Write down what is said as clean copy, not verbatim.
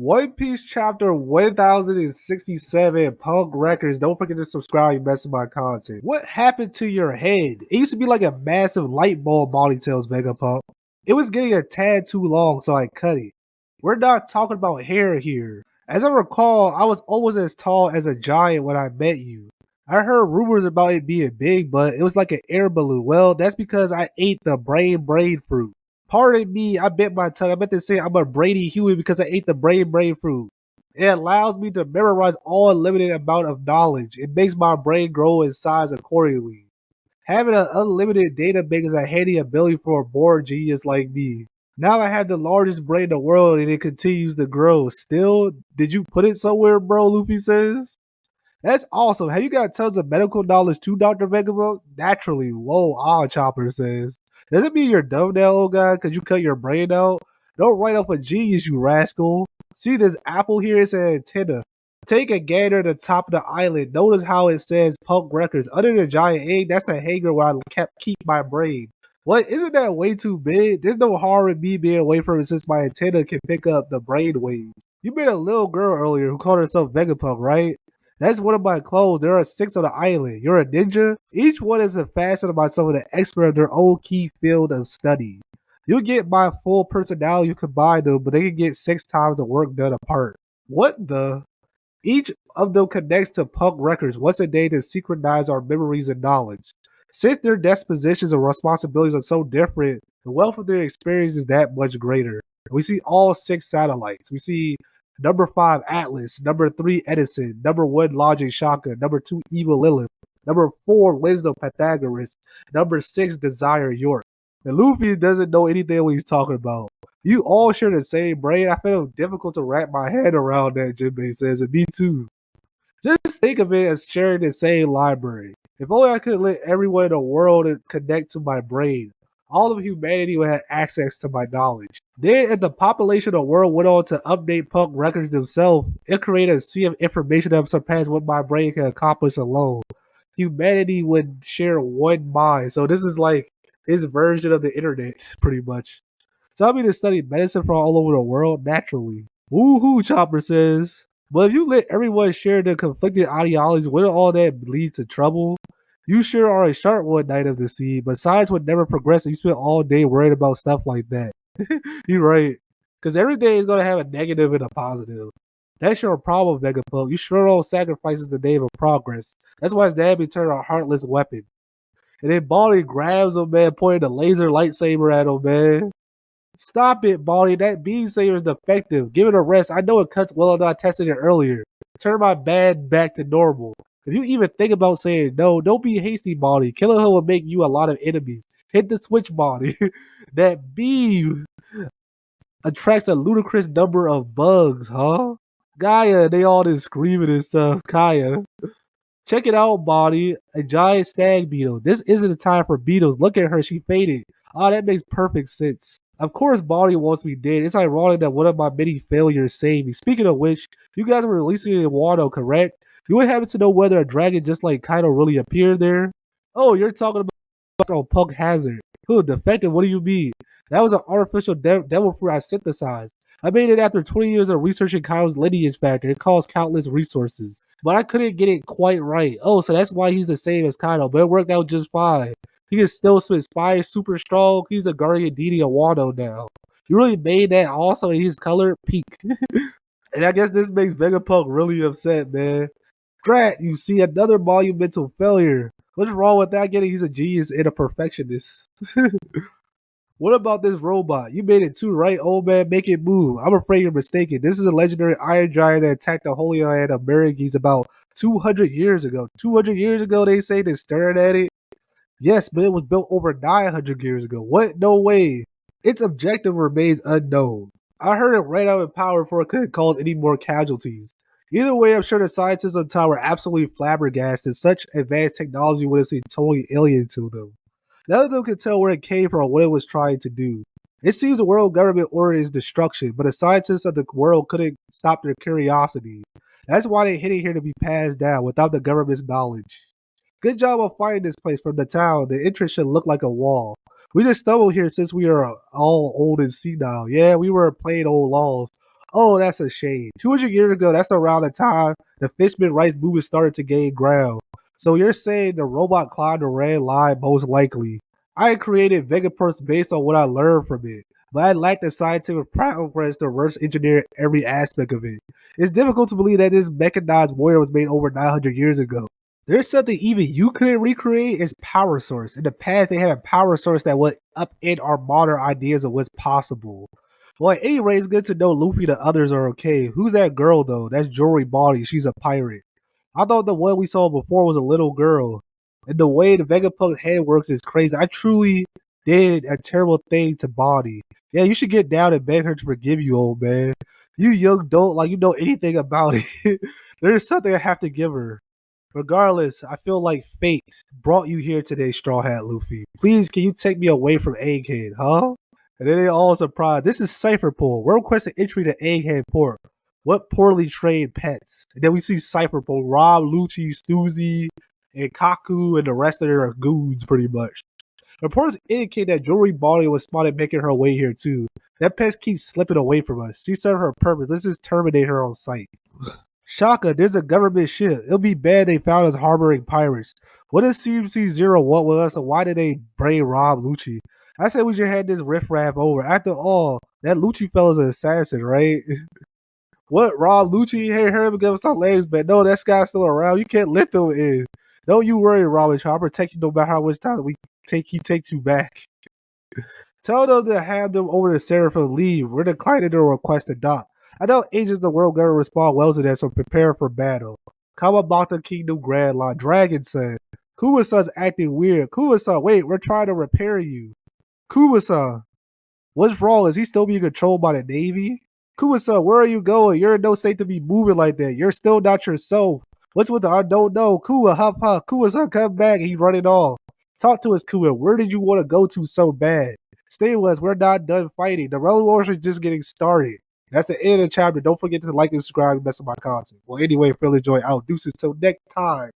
One Piece chapter 1067, Punk Records. Don't forget to subscribe, you mess with my content. What happened to your head? It used to be like a massive light bulb body tails, Vegapunk. It was getting a tad too long, so I cut it. We're not talking about hair here. As I recall, I was almost as tall as a giant when I met you. I heard rumors about it being big, but it was like an air balloon. Well, that's because I ate the brain fruit. Pardon me, I bit my tongue. I meant to say I'm a brainy human because I ate the brain fruit. It allows me to memorize all unlimited amount of knowledge. It makes my brain grow in size accordingly. Having an unlimited data bank is a handy ability for a bored genius like me. Now I have the largest brain in the world and it continues to grow. Still, did you put it somewhere, bro? Luffy says. That's awesome. Have you got tons of medical knowledge too, Dr. Vegamo? Naturally. Whoa, Chopper says. Does it mean you're dumb now, old guy, because you cut your brain out? Don't write off a genius, you rascal. See this apple here? It's an antenna. Take a gander at the top of the island. Notice how it says Punk Records. Under the giant egg, that's the hangar where I keep my brain. What? Isn't that way too big? There's no harm in me being away from it since my antenna can pick up the brain waves. You met a little girl earlier who called herself Vegapunk, right? That's one of my clothes. There are 6 on the island. You're a ninja? Each one is a facet of myself with an expert in their own key field of study. You'll get my full personality, you combine them, but they can get 6 times the work done apart. What the? Each of them connects to Punk Records once a day to synchronize our memories and knowledge. Since their dispositions and responsibilities are so different, the wealth of their experience is that much greater. We see all 6 satellites. We see number 5 Atlas, number 3 Edison, number 1 Logic Shaka, number 2 Evil Lilith, number 4 Wisdom Pythagoras, number 6 Desire York. And Luffy doesn't know anything what he's talking about. You all share the same brain. I feel difficult to wrap my head around that, Jinbei says, and me too. Just think of it as sharing the same library. If only I could let everyone in the world connect to my brain, all of humanity would have access to my knowledge. Then, if the population of the world went on to update Punk Records themselves, it created a sea of information that would surpass what my brain can accomplish alone. Humanity would share one mind. So this is like his version of the internet, pretty much. Tell me to study medicine from all over the world naturally. Woohoo, Chopper says. But if you let everyone share their conflicting ideologies, wouldn't all that lead to trouble? You sure are a sharp one, Knight of the Sea, but science would never progress if you spend all day worried about stuff like that. You're right. Because everything is going to have a negative and a positive. That's your problem, Vegapunk. You sure don't sacrifice the name of progress. That's why his dad be turning a heartless weapon. And then Baldy grabs him, man, pointing a laser lightsaber at him, man. Stop it, Baldy. That beam saber is defective. Give it a rest. I know it cuts well enough. I tested it earlier. Turn my bad back to normal. If you even think about saying no, don't be hasty, Baldy. Killing her will make you a lot of enemies. Hit the switch, Baldy. That beam attracts a ludicrous number of bugs, huh? Gaia, they all just screaming and stuff. Kaya. Check it out, Baldy. A giant stag beetle. This isn't the time for beetles. Look at her. She faded. Oh, that makes perfect sense. Of course, Baldy wants me dead. It's ironic that one of my many failures saved me. Speaking of which, you guys were releasing it in Wano, correct? You would happen to know whether a dragon just like Kaido really appeared there? Oh, you're talking about Punk Hazard. Who, defective? What do you mean? That was an artificial devil fruit I synthesized. I made it after 20 years of researching Kaido's lineage factor. It cost countless resources. But I couldn't get it quite right. Oh, so that's why he's the same as Kaido, but it worked out just fine. He can still spit fire super strong. He's a guardian deity of Wano now. You really made that also in his color peak. And I guess this makes Vegapunk really upset, man. Drat, you see another monumental failure. What's wrong with that? Getting he's a genius and a perfectionist. What about this robot? You made it too, right, old man? Make it move. I'm afraid you're mistaken. This is a legendary iron giant that attacked the Holy Land of Marigis about 200 years ago. 200 years ago, they say they're staring at it. Yes, but it was built over 900 years ago. What? No way. Its objective remains unknown. I heard it ran out of power before it could cause any more casualties. Either way, I'm sure the scientists on top were absolutely flabbergasted. Such advanced technology would have seemed totally alien to them. None of them could tell where it came from or what it was trying to do. It seems the world government ordered its destruction, but the scientists of the world couldn't stop their curiosity. That's why they hid it here to be passed down without the government's knowledge. Good job of finding this place from the town. The entrance should look like a wall. We just stumbled here since we are all old and senile. Yeah, we were playing old laws. Oh, that's a shame. 200 years ago, that's around the time the fishman rights movement started to gain ground. So you're saying the robot climbed the red line most likely. I created Vegapulse based on what I learned from it, but I lack the scientific progress to reverse engineer every aspect of it. It's difficult to believe that this mechanized warrior was made over 900 years ago. There's something even you couldn't recreate is power source. In the past, they had a power source that would upend our modern ideas of what's possible. Well, at any rate, it's good to know Luffy and the others are okay. Who's that girl though? That's Jory Body. She's a pirate. I thought the one we saw before was a little girl. And the way the Vegapunk head works is crazy. I truly did a terrible thing to Body. Yeah, you should get down and beg her to forgive you, old man. You young don't like you know anything about it. There's something I have to give her. Regardless, I feel like fate brought you here today, Straw Hat Luffy. Please, can you take me away from Egghead, huh? And then they all surprised. This is Cypher Pool. We're requesting entry to Egghead Port. What poorly trained pets? And then we see Cypher Pool, Rob, Lucci, Stuzy, and Kaku, and the rest of their goons, pretty much. Reports indicate that Jewelry Body was spotted making her way here, too. That pest keeps slipping away from us. She served her purpose. Let's just terminate her on sight. Shaka, there's a government ship. It'll be bad they found us harboring pirates. What does CMC0 want with us, and why did they bring Rob Lucci? I said we should hand this riffraff over. After all, that Lucci fella's an assassin, right? What, Rob Lucci? Hey, heard him give us some legs, but no, that guy's still around. You can't let them in. Don't you worry, Robin. I'll protect you no matter how much time he takes you back. Tell them to have them over to Seraphim leave. We're declining their request to dock. I know agents of the world gonna respond well to that, so prepare for battle. Kamabata Kingdom Grand Line. Dragon said, Kuwa-san's acting weird. Kuwa-san, wait, we're trying to repair you. Kuwa-san, what's wrong? Is he still being controlled by the Navy? Kuwa-san, where are you going? You're in no state to be moving like that. You're still not yourself. What's with the I don't know? Kuwa, huff, huff. Kuwa-san, come back. He's running off. Talk to us, Kuwa. Where did you want to go to so bad? Stay with us. We're not done fighting. The Road Wars are just getting started. That's the end of the chapter. Don't forget to like and subscribe and mess up my content. Well, anyway, Philly Joy out. Deuces till next time.